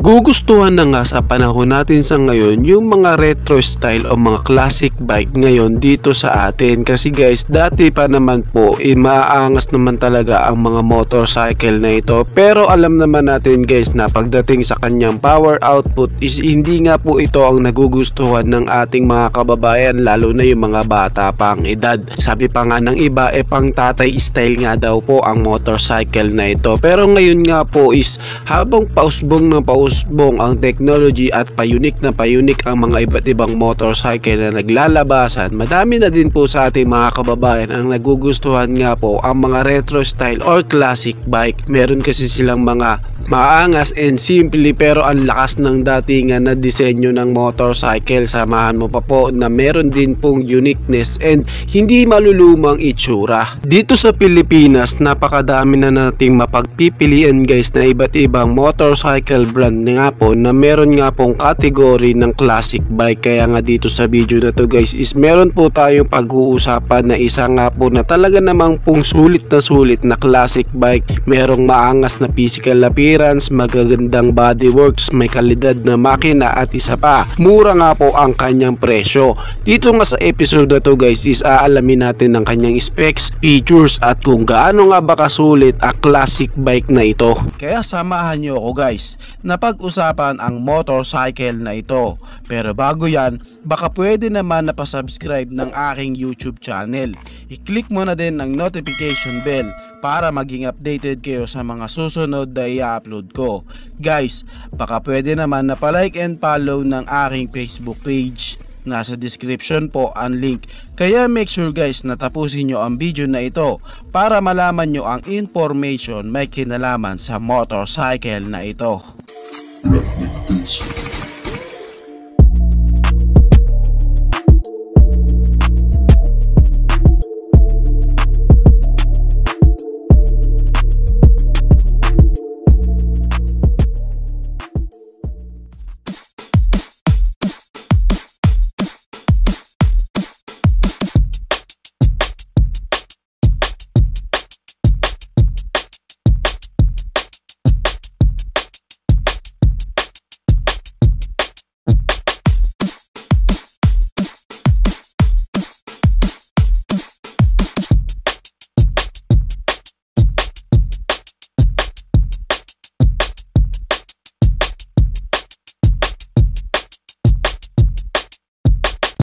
Gugustuhan na nga sa panahon natin sa ngayon yung mga retro style o mga classic bike ngayon dito sa atin, kasi guys dati pa naman po maaangas naman talaga ang mga motorcycle na ito, pero alam naman natin guys na pagdating sa kanyang power output is hindi nga po ito ang nagugustuhan ng ating mga kababayan, lalo na yung mga bata pang edad. Sabi pa nga ng iba pang tatay style nga daw po ang motorcycle na ito, pero ngayon nga po is habang pausbong ang technology at payunik ang mga iba't ibang motorcycle na naglalabasan, madami na din po sa ating mga kababayan ang nagugustuhan nga po ang mga retro style or classic bike. Meron kasi silang mga maangas and simple pero ang lakas ng datingan na disenyo ng motorcycle, samahan mo pa po na meron din pong uniqueness and hindi malulumang itsura. Dito sa Pilipinas napakadami na nating mapagpipilian guys na iba't ibang motorcycle brand nga po na meron nga pong kategory ng classic bike. Kaya nga dito sa video na to guys is meron po tayong pag-uusapan na isa nga po na talaga namang pong sulit na classic bike. Merong maangas na physical appearance, magagandang bodyworks, may kalidad na makina at isa pa, mura nga po ang kanyang presyo. Dito nga sa episode na to guys is aalamin natin ang kanyang specs, features at kung gaano nga ba kasulit ang classic bike na ito. Kaya samahan nyo ako guys na pag-usapan ang motorcycle na ito. Pero bago yan, baka pwede naman na pa-subscribe ng aking YouTube channel. I-click mo na din ang notification bell para maging updated kayo sa mga susunod na i-upload ko. Guys, baka pwede naman na pa-like and follow ng aking Facebook page. Nasa description po ang link. Kaya make sure guys na tapusin nyo ang video na ito para malaman nyo ang information may kinalaman sa motorcycle na ito.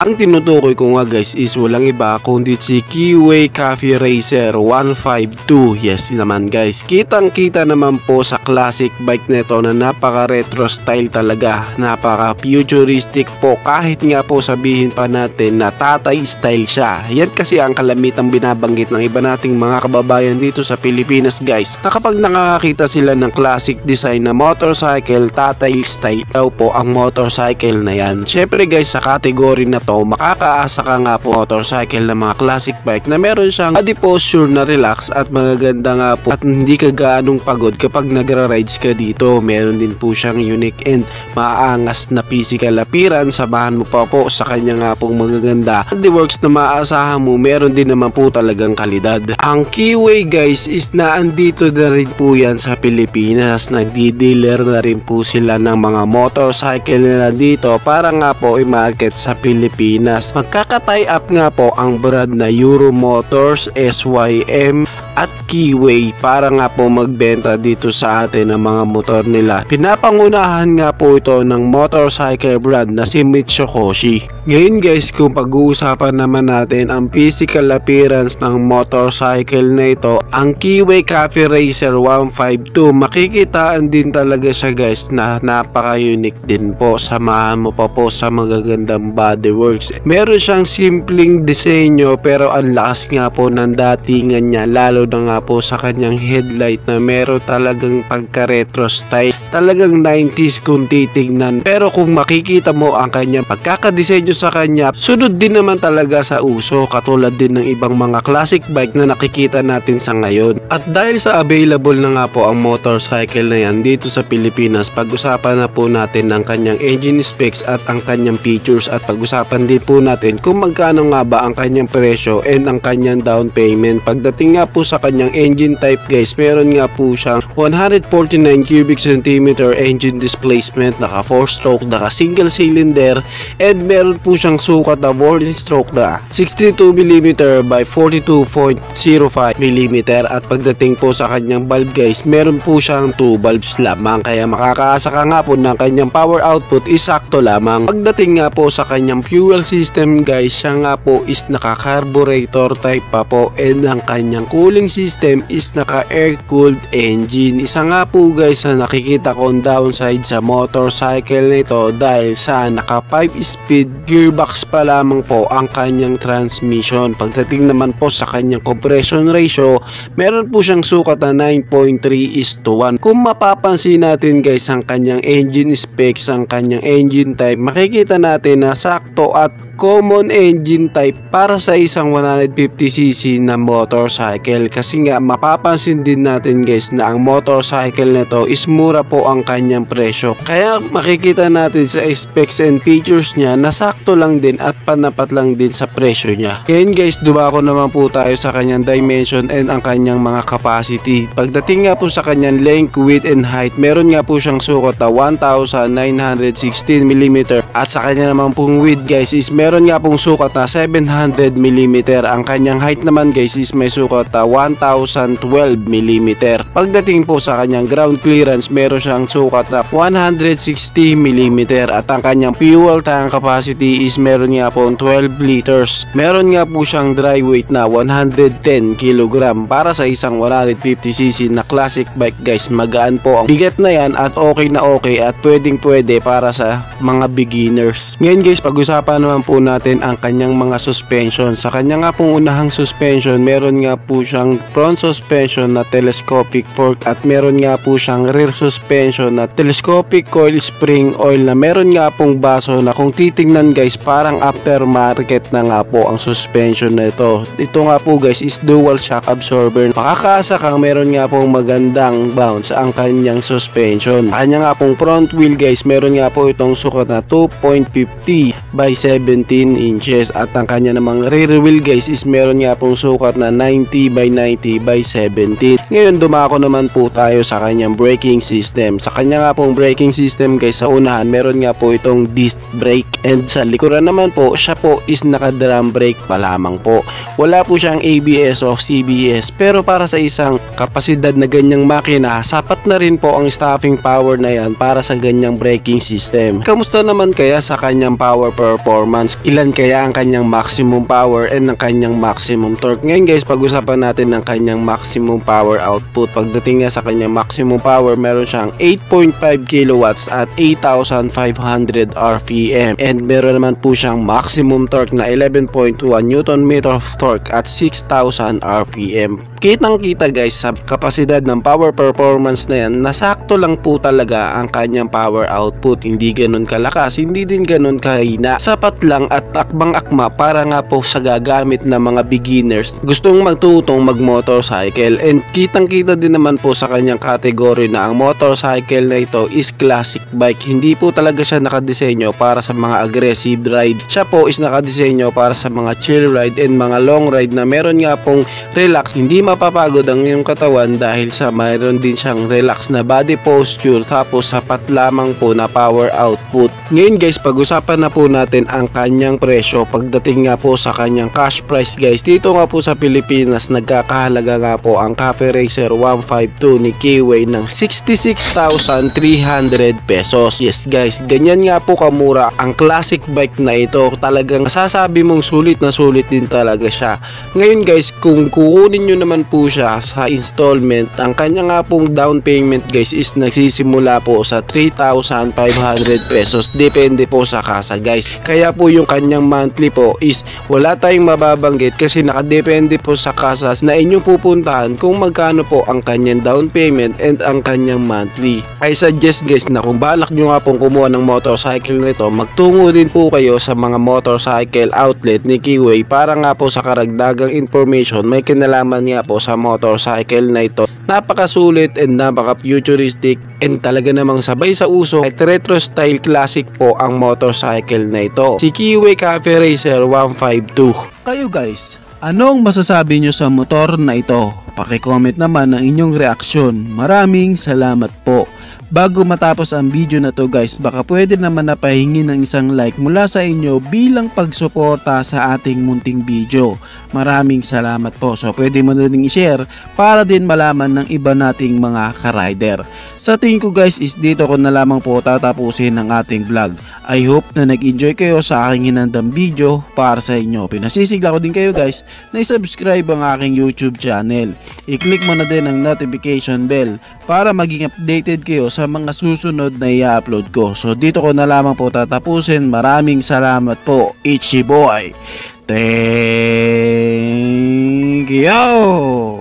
Ang tinutukoy ko nga guys is walang iba kundi si Keyway Cafe Racer 152. Yes naman guys, kitang kita naman po sa classic bike nito na napaka retro style talaga, napaka futuristic po, kahit nga po sabihin pa natin na tatay style siya. Yan kasi ang kalamitang binabanggit ng iba nating mga kababayan dito sa Pilipinas guys, na kapag nakakita sila ng classic design na motorcycle, tatay style daw po ang motorcycle na yan. Syempre guys, sa category na to makakaasa ka nga po motorcycle na mga classic bike na meron siyang body posture na relax at magaganda nga po at hindi ka gaanong pagod kapag nagra-rides ka dito. Meron din po siyang unique and maangas na physical appearance, samahan mo pa po sa kanya nga pong magaganda bodyworks na maaasahan mo, meron din naman po talagang kalidad. Ang Keyway guys is naandito na rin po yan sa Pilipinas, nagdi-dealer na rin po sila ng mga motorcycle nila dito para nga po i-market sa Pilipinas. Magkaka-tie up nga po ang brand na Euro Motors, SYM at Keyway para nga po magbenta dito sa atin ng mga motor nila. Pinapangunahan nga po ito ng motorcycle brand na si Mitsukoshi. Ngayon guys, kung pag-uusapan naman natin ang physical appearance ng motorcycle na ito, ang Keyway Cafe Racer 152, makikitaan din talaga siya guys na napaka-unique din po. Samahan mo pa po sa magagandang bodyworks. Meron siyang simpleng disenyo pero ang lakas nga po ng datingan niya, lalo na nga po sa kanyang headlight na meron talagang pagka-retro style. Talagang 90s kung titignan, pero kung makikita mo ang kanyang pagkakadesenyo sa kanya, sunod din naman talaga sa uso, katulad din ng ibang mga classic bike na nakikita natin sa ngayon. At dahil sa available na nga po ang motorcycle na yan dito sa Pilipinas, pag-usapan na po natin ang kanyang engine specs at ang kanyang features, at pag-usapan din po natin kung magkano nga ba ang kanyang presyo and ang kanyang down payment pagdating nga po sa kanyang kanyang engine type guys, meron nga po siyang 149 cubic centimeter engine displacement, naka 4-stroke, naka single cylinder, and meron po siyang sukat na boarding stroke na 62mm by 42.05mm. At pagdating po sa kanyang valve guys, meron po siyang 2 valves lamang, kaya makakaasa ka nga po ng kanyang power output is sakto lamang. Pagdating nga po sa kanyang fuel system guys, siya nga po is naka carburetor type pa po, and ang kanyang cooling system is naka air cooled engine. Isa nga po guys na nakikita kong downside sa motorcycle nito dahil sa naka 5 speed gearbox pa lamang po ang kanyang transmission. Pagdating naman po sa kanyang compression ratio, meron po siyang sukat na 9.3:1. Kung mapapansin natin guys ang kanyang engine specs, ang kanyang engine type, makikita natin na sakto at common engine type para sa isang 150cc na motorcycle, kasi nga mapapansin din natin guys na ang motorcycle nito is mura po ang kanyang presyo, kaya makikita natin sa specs and features niya na sakto lang din at panapat lang din sa presyo niya. Ngayon guys, dumako naman po tayo sa kanyang dimension and ang kanyang mga capacity. Pagdating nga po sa kanyang length, width and height, meron nga po siyang sukat na 1916mm, at sa kanya naman pong width guys is meron nga pong sukat na 700mm. Ang kanyang height naman guys is may sukat na 1012mm. Pagdating po sa kanyang ground clearance, meron siyang sukat na 160mm, at ang kanyang fuel tank capacity is meron nga pong 12 liters. Meron nga po siyang dry weight na 110kg para sa isang 150cc na classic bike guys. Magaan po ang bigat na yan at okay na okay at pwedeng pwede para sa mga beginners. Ngayon guys, pag-usapan naman po natin ang kanyang mga suspension. Sa kanya nga pong unahang suspension, meron nga po siyang front suspension na telescopic fork, at meron nga po siyang rear suspension na telescopic coil spring oil na meron nga pong baso na kung titingnan guys parang aftermarket na nga po ang suspension na ito. Ito nga po guys is dual shock absorber. Makakaasa kang meron nga pong magandang bounce ang kanyang suspension. Kanya nga pong front wheel guys, meron nga po itong sukat na 2.50 by 17 inches, at ang kanya namang rear wheel guys is meron nga pong sukat na 90 by 90 by 17. Ngayon dumako naman po tayo sa kanyang braking system. Sa kanya nga pong braking system guys, sa unahan meron nga po itong disc brake, and sa likuran naman po siya po is naka drum brake pa lamang po. Wala po siyang ABS o CBS, pero para sa isang kapasidad na ganyang makina, sapat na rin po ang stopping power na yan para sa ganyang braking system. Kamusta naman kaya sa kanyang power performance? Ilan kaya ang kanyang maximum power and ang kanyang maximum torque? Ngayon guys, pag-usapan natin ng kanyang maximum power output. Pagdating nga sa kanyang maximum power, meron siyang 8.5 kilowatts at 8,500 RPM, and meron naman po siyang maximum torque na 11.1 Newton meter of torque at 6,000 RPM. Kitang kita guys sa kapasidad ng power performance na yan, nasakto lang po talaga ang kanyang power output. Hindi ganun kalakas, hindi din ganun kahina, sapat lang at akbang-akma para nga po sa gagamit ng mga beginners gustong magtutong mag-motorcycle. And kitang kita din naman po sa kanyang category na ang motorcycle na ito is classic bike. Hindi po talaga siya nakadisenyo para sa mga aggressive ride. Siya po is nakadisenyo para sa mga chill ride and mga long ride na meron nga pong relax, hindi mapapagod ang iyong katawan dahil sa mayroon din siyang relax na body posture, tapos sapat lamang po na power output. Ngayon guys, pag-usapan na po natin ang kanyang presyo. Pagdating nga po sa kanyang cash price guys, dito nga po sa Pilipinas nagkakahalaga nga po ang Cafe Racer 152 ni Keyway ng 66,300 pesos. Yes guys, ganyan nga po kamura ang classic bike na ito. Talagang masasabi mong sulit na sulit din talaga siya. Ngayon guys, kung kukunin nyo naman po siya sa installment, ang kanya nga pong down payment guys is nagsisimula po sa 3,500 pesos. Depende po sa kasa guys. Kaya po yung kanyang monthly po is wala tayong mababanggit kasi nakadepende po sa kasas na inyong pupuntahan kung magkano po ang kanyang down payment and ang kanyang monthly. I suggest guys na kung balak nyo nga pong kumuha ng motorcycle nito, magtungo din po kayo sa mga motorcycle outlet ni Keyway para nga po sa karagdagang information may kinalaman nga po sa motorcycle na ito. Napakasulit and napaka-futuristic and talaga namang sabay sa uso at retro style classic po ang motorcycle na ito. Si Keyway Cafe Racer 152. Kayo guys, Anong masasabi nyo sa motor na ito? Paki-comment naman ang inyong reaksyon. Maraming salamat po. Bago matapos ang video na to guys, baka pwede naman napahingi ng isang like mula sa inyo bilang pagsuporta sa ating munting video. Maraming salamat po. So pwede mo na rin i-share para din malaman ng iba nating mga ka-rider. Sa tingin ko guys is dito ko na lamang po tatapusin ang ating vlog. I hope na nag-enjoy kayo sa aking hinandang video para sa inyo. Pinasisigla ko din kayo guys na i-subscribe ang aking YouTube channel. I-click mo na din ang notification bell para maging updated kayo sa mga susunod na i-upload ko. So dito ko na lamang po tatapusin. Maraming salamat po. Ichi boy. Thank you.